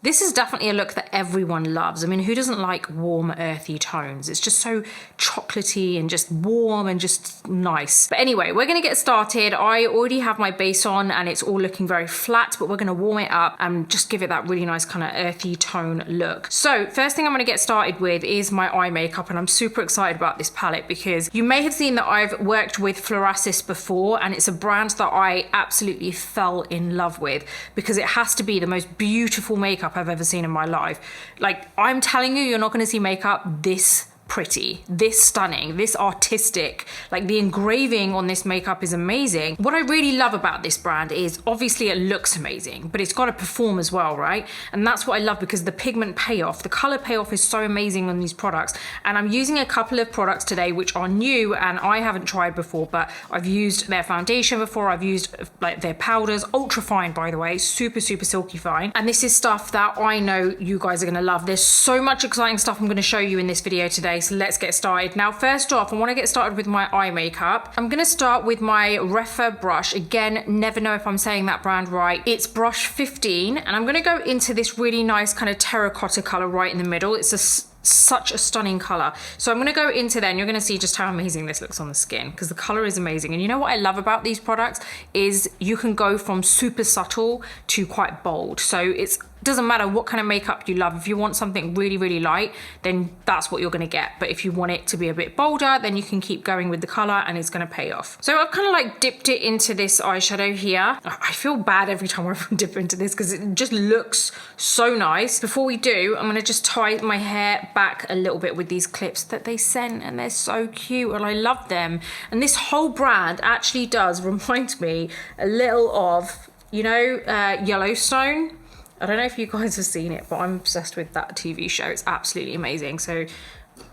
This is definitely a look that everyone loves. I mean, who doesn't like warm, earthy tones? It's just so chocolatey and just warm and just nice. But anyway, we're gonna get started. I already have my base on and it's all looking very flat, but we're gonna warm it up and just give it that really nice kind of earthy tone look. So first thing I'm gonna get started with is my eye makeup, and I'm super excited about this palette because you may have seen that I've worked with Fluorasis before, and it's a brand that I absolutely fell in love with because it has to be the most beautiful makeup I've ever seen in my life. Like, I'm telling you, you're not going to see makeup this pretty, this stunning, this artistic. Like, the engraving on this makeup is amazing. What I really love about this brand is obviously it looks amazing, but it's got to perform as well, right? And that's what I love, because the pigment payoff, the color payoff is so amazing on these products. And I'm using a couple of products today which are new and I haven't tried before, but I've used their foundation before, I've used like their powders, ultra fine by the way, super silky fine. And this is stuff that I know you guys are gonna love. There's so much exciting stuff I'm gonna show you in this video today. So let's get started. Now, first off, I want to get started with my eye makeup. I'm going to start with my Refa brush. Again, never know if I'm saying that brand right. It's brush 15, and I'm going to go into this really nice kind of terracotta color right in the middle. It's such a stunning color. So I'm going to go into there and you're going to see just how amazing this looks on the skin, because the color is amazing. And you know what I love about these products is you can go from super subtle to quite bold. So it doesn't matter what kind of makeup you love. If you want something really light, then that's what you're going to get. But if you want it to be a bit bolder, then you can keep going with the color and it's going to pay off. So I've kind of like dipped it into this eyeshadow here. I feel bad every time I dip into this because it just looks so nice. Before we do, I'm going to just tie my hair back a little bit with these clips that they sent, and they're so cute and I love them. And this whole brand actually does remind me a little of, you know, Yellowstone. I don't know if you guys have seen it, but I'm obsessed with that TV show. It's absolutely amazing. So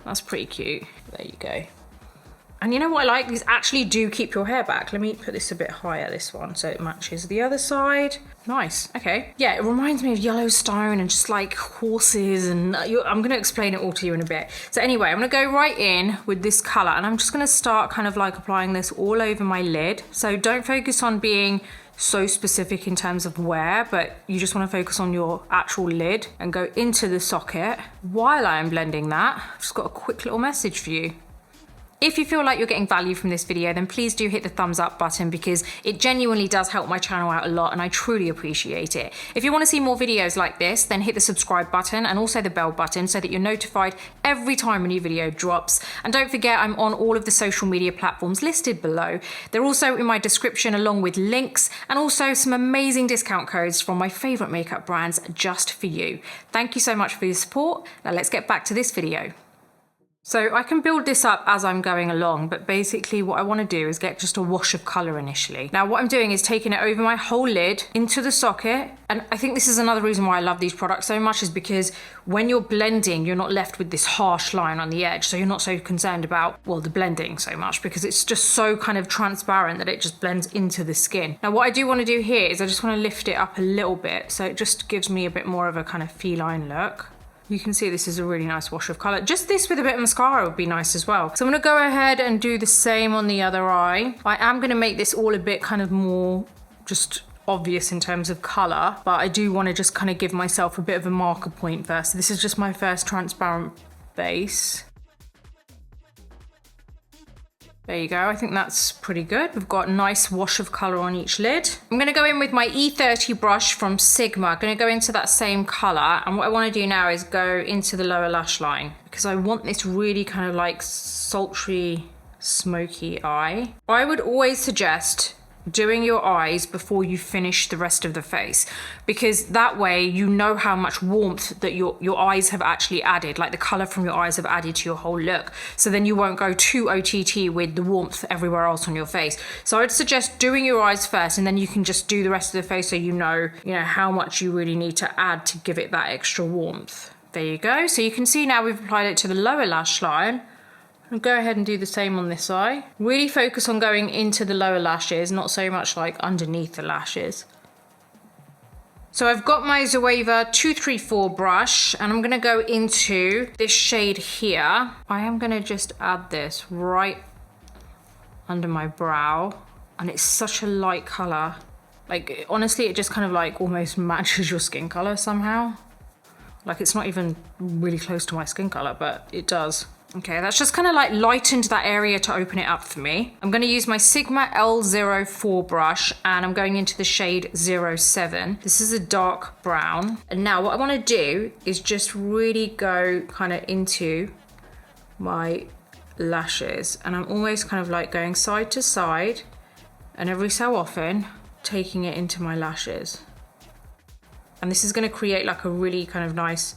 that's pretty cute. There you go. And you know what I like? These actually do keep your hair back. Let me put this a bit higher, this one, so it matches the other side. Nice, okay. Yeah, it reminds me of Yellowstone and just like horses, and I'm gonna explain it all to you in a bit. So anyway, I'm gonna go right in with this color, and I'm just gonna start kind of like applying this all over my lid. So don't focus on being so specific in terms of where, but you just want to focus on your actual lid and go into the socket. While I am blending that, I've just got a quick little message for you. If you feel like you're getting value from this video, then please do hit the thumbs up button, because it genuinely does help my channel out a lot and I truly appreciate it. If you want to see more videos like this, then hit the subscribe button and also the bell button so that you're notified every time a new video drops. And don't forget, I'm on all of the social media platforms listed below. They're also in my description, along with links and also some amazing discount codes from my favorite makeup brands just for you. Thank you so much for your support. Now let's get back to this video. So I can build this up as I'm going along, but basically what I want to do is get just a wash of colour initially. Now what I'm doing is taking it over my whole lid into the socket, and I think this is another reason why I love these products so much, is because when you're blending, you're not left with this harsh line on the edge, so you're not so concerned about, well, the blending so much, because it's just so kind of transparent that it just blends into the skin. Now what I do want to do here is I just want to lift it up a little bit, so it just gives me a bit more of a kind of feline look. You can see this is a really nice wash of colour. Just this with a bit of mascara would be nice as well. So I'm going to go ahead and do the same on the other eye. I am going to make this all a bit kind of more just obvious in terms of colour, but I do want to just kind of give myself a bit of a marker point first. So this is just my first transparent base. There you go, I think that's pretty good. We've got a nice wash of colour on each lid. I'm gonna go in with my E30 brush from Sigma. I'm gonna go into that same colour, and what I wanna do now is go into the lower lash line, because I want this really kind of like sultry, smoky eye. I would always suggest doing your eyes before you finish the rest of the face, because that way you know how much warmth that your eyes have actually added, like the color from your eyes have added to your whole look. So then you won't go too OTT with the warmth everywhere else on your face. So I'd suggest doing your eyes first, and then you can just do the rest of the face so you know how much you really need to add to give it that extra warmth. There you go. So you can see now we've applied it to the lower lash line. I'll go ahead and do the same on this eye. Really focus on going into the lower lashes, not so much like underneath the lashes. So I've got my Zoeva 234 brush, and I'm gonna go into this shade here. I am gonna just add this right under my brow, and it's such a light color. Like, honestly, it just kind of like almost matches your skin color somehow. Like it's not even really close to my skin color, but it does. Okay, that's just kind of like lightened that area to open it up for me. I'm going to use my Sigma L04 brush and I'm going into the shade 07. This is a dark brown. And now what I want to do is just really go kind of into my lashes, and I'm almost kind of like going side to side and every so often taking it into my lashes. And this is going to create like a really kind of nice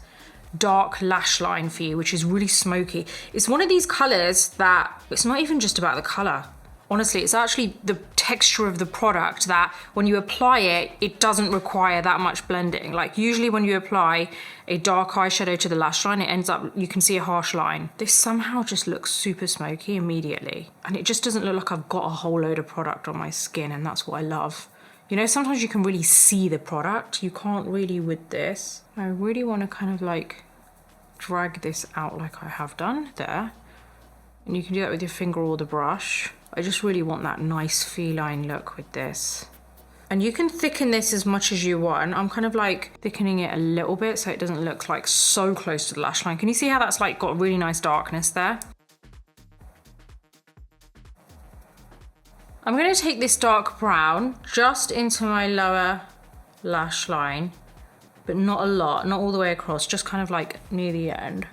dark lash line for you, which is really smoky. It's one of these colors that it's not even just about the color. Honestly, it's actually the texture of the product that when you apply it, it doesn't require that much blending. Like usually when you apply a dark eyeshadow to the lash line, it ends up, you can see a harsh line. This somehow just looks super smoky immediately. And it just doesn't look like I've got a whole load of product on my skin, and that's what I love. You know, sometimes you can really see the product. You can't really with this. I really want to kind of like drag this out like I have done there. And you can do that with your finger or the brush. I just really want that nice feline look with this. And you can thicken this as much as you want. I'm kind of like thickening it a little bit so it doesn't look like so close to the lash line. Can you see how that's like got really nice darkness there? I'm going to take this dark brown just into my lower lash line, but not a lot, not all the way across, just kind of like near the end.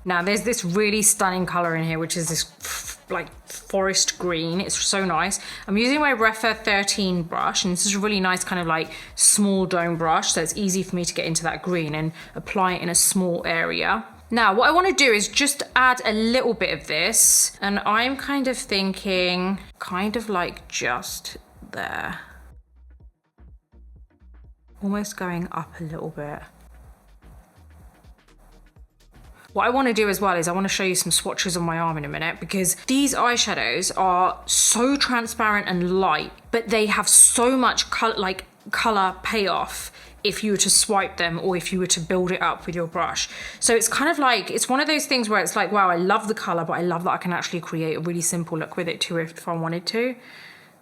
Now there's this really stunning color in here, which is this like forest green. It's so nice. I'm using my Refa 13 brush, and this is a really nice kind of like small dome brush, so it's easy for me to get into that green and apply it in a small area. Now what I want to do is just add a little bit of this, and I'm kind of thinking kind of like just there. Almost going up a little bit. What I want to do as well is I want to show you some swatches on my arm in a minute, because these eyeshadows are so transparent and light, but they have so much color payoff if you were to swipe them or if you were to build it up with your brush. So it's kind of like, it's one of those things where it's like, wow, I love the color, but I love that I can actually create a really simple look with it too if I wanted to.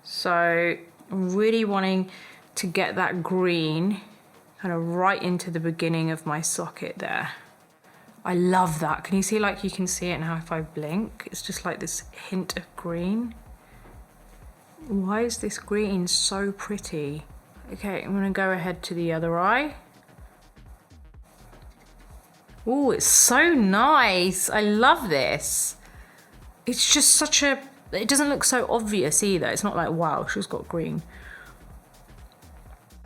So I'm really wanting to get that green kind of right into the beginning of my socket there. I love that. Can you see, like you can see it now if I blink? It's just like this hint of green. Why is this green so pretty? Okay, I'm gonna go ahead to the other eye. Oh, it's so nice. I love this. It's just such a, it doesn't look so obvious either. It's not like, wow, she's got green.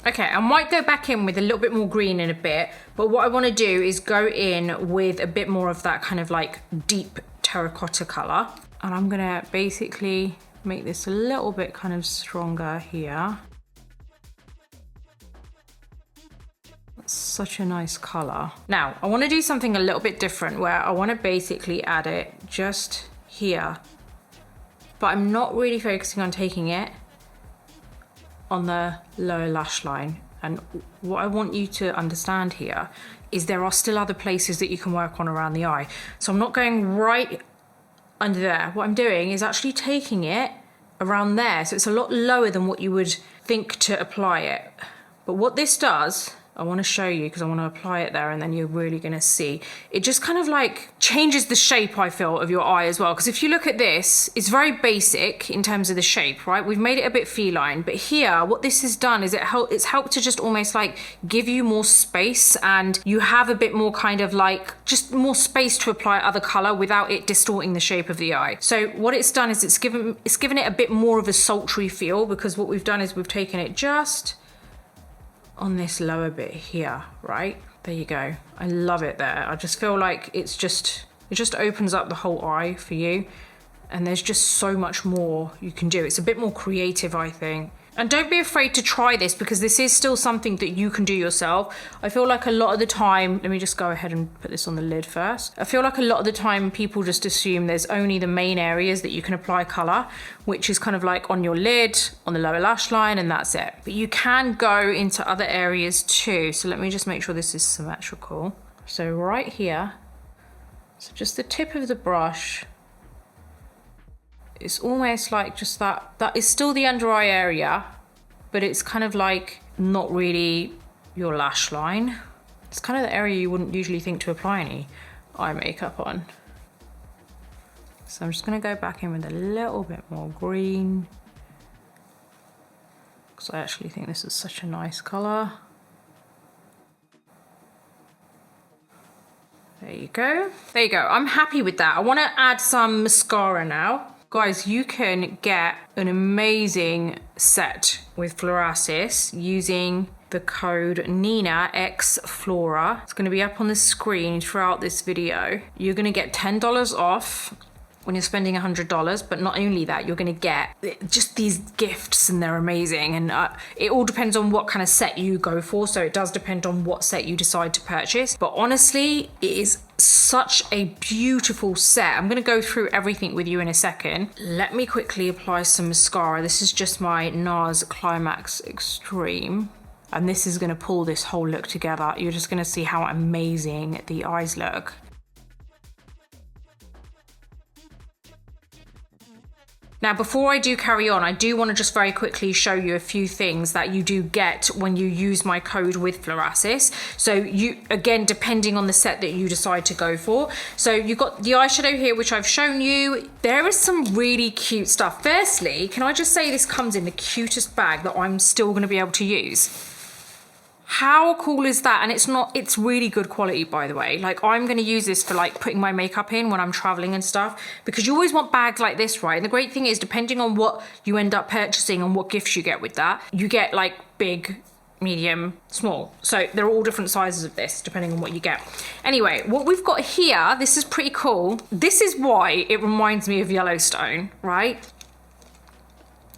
Okay, I might go back in with a little bit more green in a bit, but what I want to do is go in with a bit more of that kind of like deep terracotta color. And I'm gonna basically make this a little bit kind of stronger here. That's such a nice color. Now, I want to do something a little bit different where I want to basically add it just here, but I'm not really focusing on taking it on the lower lash line. And what I want you to understand here is there are still other places that you can work on around the eye. So I'm not going right under there. What I'm doing is actually taking it around there. So it's a lot lower than what you would think to apply it. But what this does, I want to show you because I want to apply it there and then you're really going to see. It just kind of like changes the shape, I feel, of your eye as well. Because if you look at this, it's very basic in terms of the shape, right? We've made it a bit feline. But here, what this has done is it's helped to just almost like give you more space, and you have a bit more kind of like just more space to apply other color without it distorting the shape of the eye. So what it's done is it's given it a bit more of a sultry feel, because what we've done is we've taken it just on this lower bit here, right? There you go. I love it there. I just feel like it just opens up the whole eye for you, and there's just so much more you can do. It's a bit more creative, I think. And don't be afraid to try this, because this is still something that you can do yourself. I feel like a lot of the time, let me just go ahead and put this on the lid first. I feel like a lot of the time people just assume there's only the main areas that you can apply color, which is kind of like on your lid, on the lower lash line, and that's it. But you can go into other areas too. So let me just make sure this is symmetrical. So right here, so just the tip of the brush, it's almost like just that is still the under eye area, but it's kind of like not really your lash line. It's kind of the area you wouldn't usually think to apply any eye makeup on. So I'm just gonna go back in with a little bit more green, because I actually think this is such a nice color. There you go. There you go. I'm happy with that. I want to add some mascara now. Guys, you can get an amazing set with Fluorasis using the code Nina X Flora. It's going to be up on the screen throughout this video. You're going to get $10 off when you're spending $100, but not only that, you're gonna get just these gifts and they're amazing. And it all depends on what kind of set you go for. So it does depend on what set you decide to purchase. But honestly, it is such a beautiful set. I'm gonna go through everything with you in a second. Let me quickly apply some mascara. This is just my NARS Climax Extreme. And this is gonna pull this whole look together. You're just gonna see how amazing the eyes look. Now, before I do carry on, I do want to just very quickly show you a few things that you do get when you use my code with Fluorasis. So you, again, depending on the set that you decide to go for. So you've got the eyeshadow here, which I've shown you. There is some really cute stuff. Firstly, can I just say this comes in the cutest bag that I'm still going to be able to use. How cool is that? And it's really good quality, by the way. Like, I'm going to use this for like putting my makeup in when I'm traveling and stuff, because you always want bags like this, right? And the great thing is, depending on what you end up purchasing and what gifts you get with that, you get like big, medium, small. So there are all different sizes of this depending on what you get. Anyway, what we've got here, this is pretty cool. This is why it reminds me of Yellowstone, right?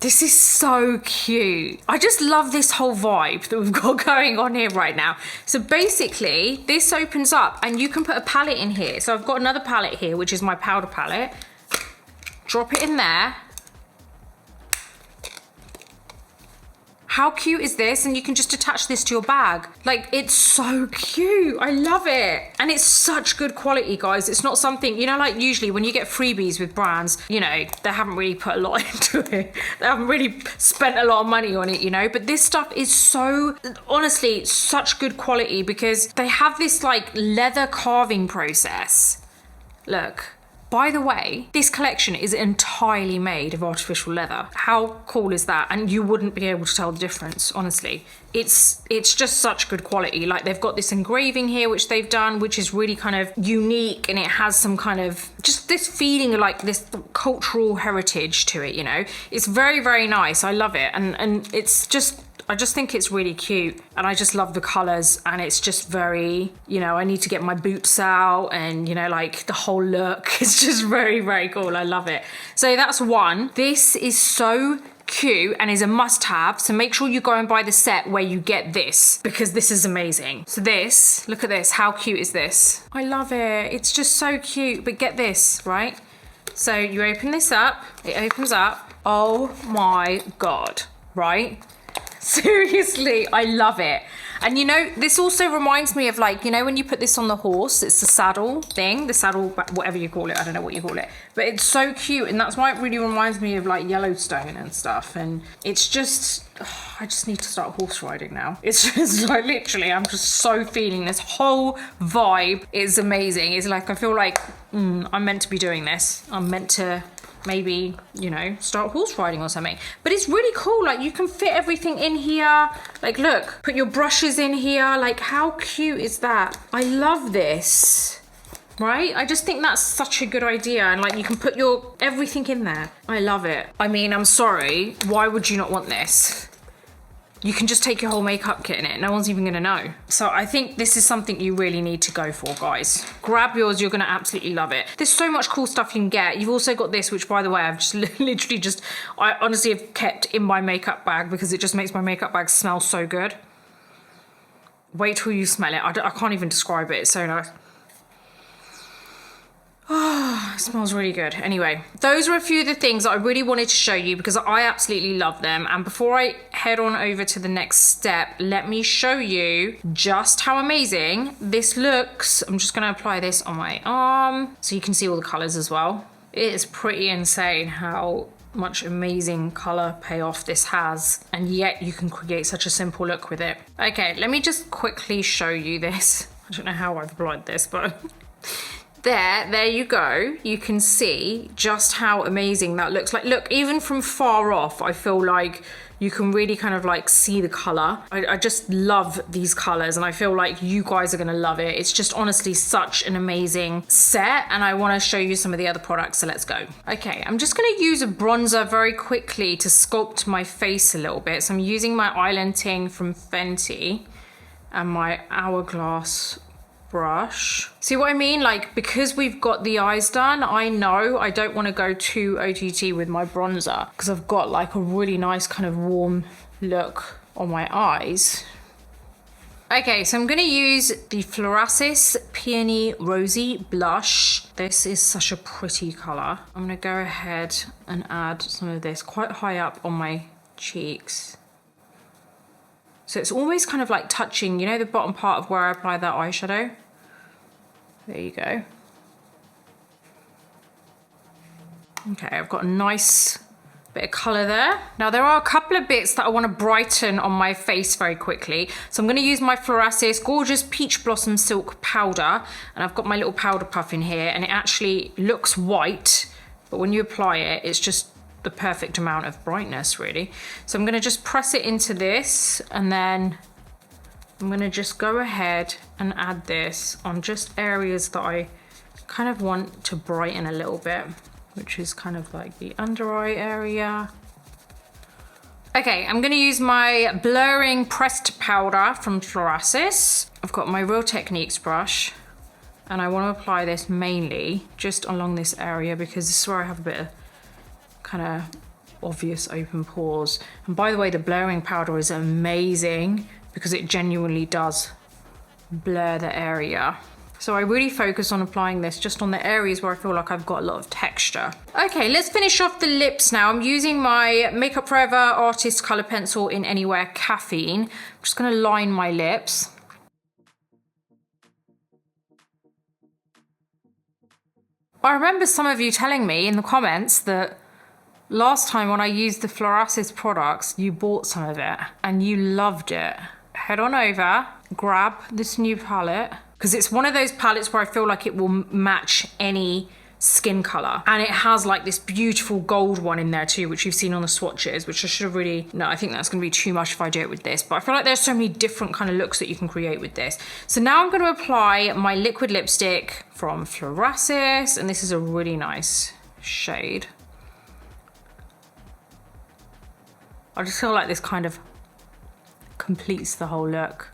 This is so cute. I just love this whole vibe that we've got going on here right now. So basically, this opens up and you can put a palette in here. So I've got another palette here, which is my powder palette. Drop it in there. How cute is this? And you can just attach this to your bag. Like, it's so cute. I love it. And it's such good quality, guys. It's not something, you know, like usually when you get freebies with brands, you know, they haven't really put a lot into it. They haven't really spent a lot of money on it, you know, but this stuff is so, honestly, such good quality because they have this like leather carving process. Look. By the way, this collection is entirely made of artificial leather. How cool is that? And you wouldn't be able to tell the difference, honestly. It's just such good quality. Like, they've got this engraving here, which they've done, which is really kind of unique, and it has some kind of, just this feeling of like this cultural heritage to it, you know? It's very, very nice. I love it. And it's just, I just think it's really cute, and I just love the colors, and it's just very, you know, I need to get my boots out, and you know, like the whole look is just very, very cool. I love it. So that's one. This is so cute and is a must-have, so make sure you go and buy the set where you get this, because this is amazing. So this, look at this, how cute is this? I love it. It's just so cute. But get this, right? So you open this up, it opens up. Oh my God, right? Seriously, I love it. And you know, this also reminds me of, like, you know, when you put this on the horse, it's the saddle thing, the saddle, whatever you call it, I don't know what you call it, but it's so cute, and that's why it really reminds me of like Yellowstone and stuff. And it's just, oh, I just need to start horse riding now. It's just like, literally, I'm just so feeling this whole vibe is amazing. It's like, I feel like I'm meant to be doing this. I'm meant to maybe, you know, start horse riding or something. But it's really cool. Like, you can fit everything in here. Like, look, put your brushes in here. Like, how cute is that? I love this, right? I just think that's such a good idea. And like, you can put your everything in there. I love it. I mean, I'm sorry, why would you not want this? You can just take your whole makeup kit in it. No one's even gonna know. So I think this is something you really need to go for, guys. Grab yours, you're gonna absolutely love it. There's so much cool stuff you can get. You've also got this, which, by the way, I've just literally just, I honestly have kept in my makeup bag because it just makes my makeup bag smell so good. Wait till you smell it. I can't even describe it. It's so nice. Oh, it smells really good. Anyway, those are a few of the things that I really wanted to show you because I absolutely love them. And before I head on over to the next step, let me show you just how amazing this looks. I'm just gonna apply this on my arm so you can see all the colors as well. It is pretty insane how much amazing color payoff this has, and yet you can create such a simple look with it. Okay, let me just quickly show you this. I don't know how I've applied this, but there you go. You can see just how amazing that looks. Like, look, even from far off, I feel like you can really kind of like see the color. I just love these colors, and I feel like you guys are gonna love it. It's just honestly such an amazing set, and I wanna show you some of the other products, so let's go. Okay, I'm just gonna use a bronzer very quickly to sculpt my face a little bit. So I'm using my Island Ting from Fenty and my Hourglass brush. See what I mean? Like, because we've got the eyes done, I know I don't want to go too OTT with my bronzer because I've got like a really nice kind of warm look on my eyes. Okay, so I'm going to use the Florasis Peony Rosy Blush. This is such a pretty color. I'm going to go ahead and add some of this quite high up on my cheeks. So it's almost kind of like touching, you know, the bottom part of where I apply that eyeshadow? There you go. Okay, I've got a nice bit of color there. Now there are a couple of bits that I want to brighten on my face very quickly. So I'm going to use my Florasis Gorgeous Peach Blossom Silk Powder. And I've got my little powder puff in here, and it actually looks white, but when you apply it, it's just the perfect amount of brightness, really. So I'm going to just press it into this, and then I'm going to just go ahead and add this on just areas that I kind of want to brighten a little bit, which is kind of like the under eye area. Okay, I'm going to use my blurring pressed powder from Florasis. I've got my Real Techniques brush, and I want to apply this mainly just along this area because this is where I have a bit of kind of obvious open pores. And by the way, the blurring powder is amazing because it genuinely does blur the area. So I really focus on applying this just on the areas where I feel like I've got a lot of texture. Okay, let's finish off the lips now. I'm using my Makeup Forever Artist Color Pencil in Anywhere Caffeine. I'm just gonna line my lips. I remember some of you telling me in the comments that last time when I used the Florasis products, you bought some of it and you loved it. Head on over, grab this new palette, because it's one of those palettes where I feel like it will match any skin color. And it has like this beautiful gold one in there too, which you've seen on the swatches, which I should have really, no, I think that's gonna be too much if I do it with this, but I feel like there's so many different kind of looks that you can create with this. So now I'm gonna apply my liquid lipstick from Florasis, and this is a really nice shade. I just feel like this kind of completes the whole look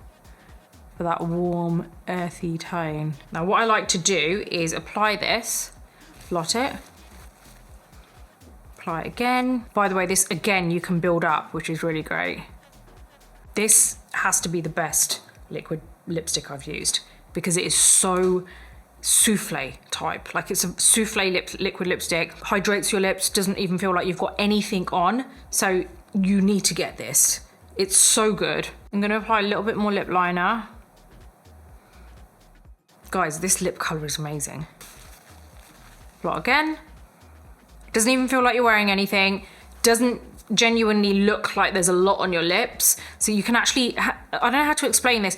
for that warm, earthy tone. Now what I like to do is apply this, blot it, apply it again. By the way, this again you can build up, which is really great. This has to be the best liquid lipstick I've used because it is so souffle type. Like, it's a souffle liquid lipstick, hydrates your lips, doesn't even feel like you've got anything on. So you need to get this. It's so good. I'm gonna apply a little bit more lip liner. Guys, this lip color is amazing. Blot again. Doesn't even feel like you're wearing anything. Doesn't genuinely look like there's a lot on your lips. So you can actually, I don't know how to explain this.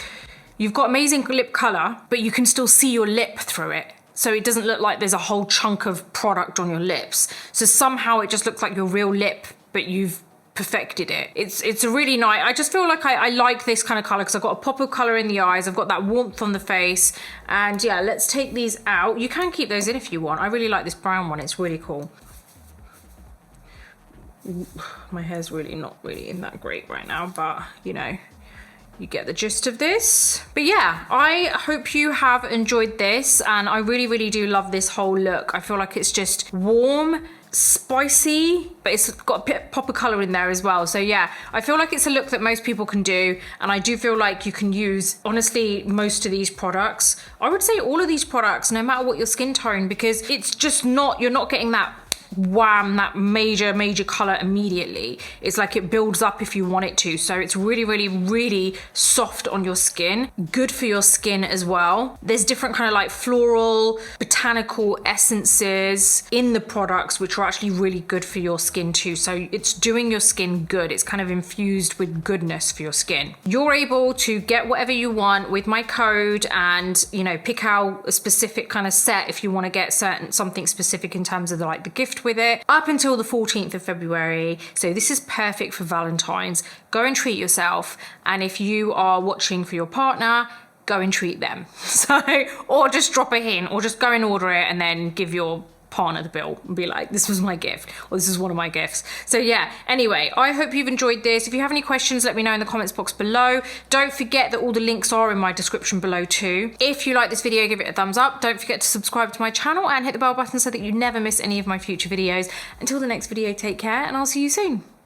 You've got amazing lip color, but you can still see your lip through it. So it doesn't look like there's a whole chunk of product on your lips. So somehow it just looks like your real lip, but you've perfected it. It's a really nice, I just feel like I like this kind of color because I've got a pop of color in the eyes, I've got that warmth on the face, and yeah, let's take these out. You can keep those in if you want. I really like this brown one, it's really cool. My hair's really not really in that great right now, but you know, you get the gist of this. But yeah, I hope you have enjoyed this, and I really, really do love this whole look. I feel like it's just warm, spicy, but it's got a pop of color in there as well. So yeah, I feel like it's a look that most people can do, and I do feel like you can use, honestly, most of these products. I would say all of these products, no matter what your skin tone, because it's just not, you're not getting that wham, that major color immediately. It's like it builds up if you want it to. So it's really soft on your skin, good for your skin as well. There's different kind of like floral, botanical essences in the products, which are actually really good for your skin too. So it's doing your skin good. It's kind of infused with goodness for your skin. You're able to get whatever you want with my code and, you know, pick out a specific kind of set if you want to get something specific in terms of the gift with it, up until the 14th of February. So this is perfect for Valentine's. Go and treat yourself. And if you are watching for your partner, go and treat them. So, or just drop a hint, or just go and order it and then give your partner the bill and be like, this was my gift, or this is one of my gifts. So yeah, anyway, I hope you've enjoyed this. If you have any questions, let me know in the comments box below. Don't forget that all the links are in my description below too. If you like this video, give it a thumbs up. Don't forget to subscribe to my channel and hit the bell button so that you never miss any of my future videos. Until the next video, take care, and I'll see you soon.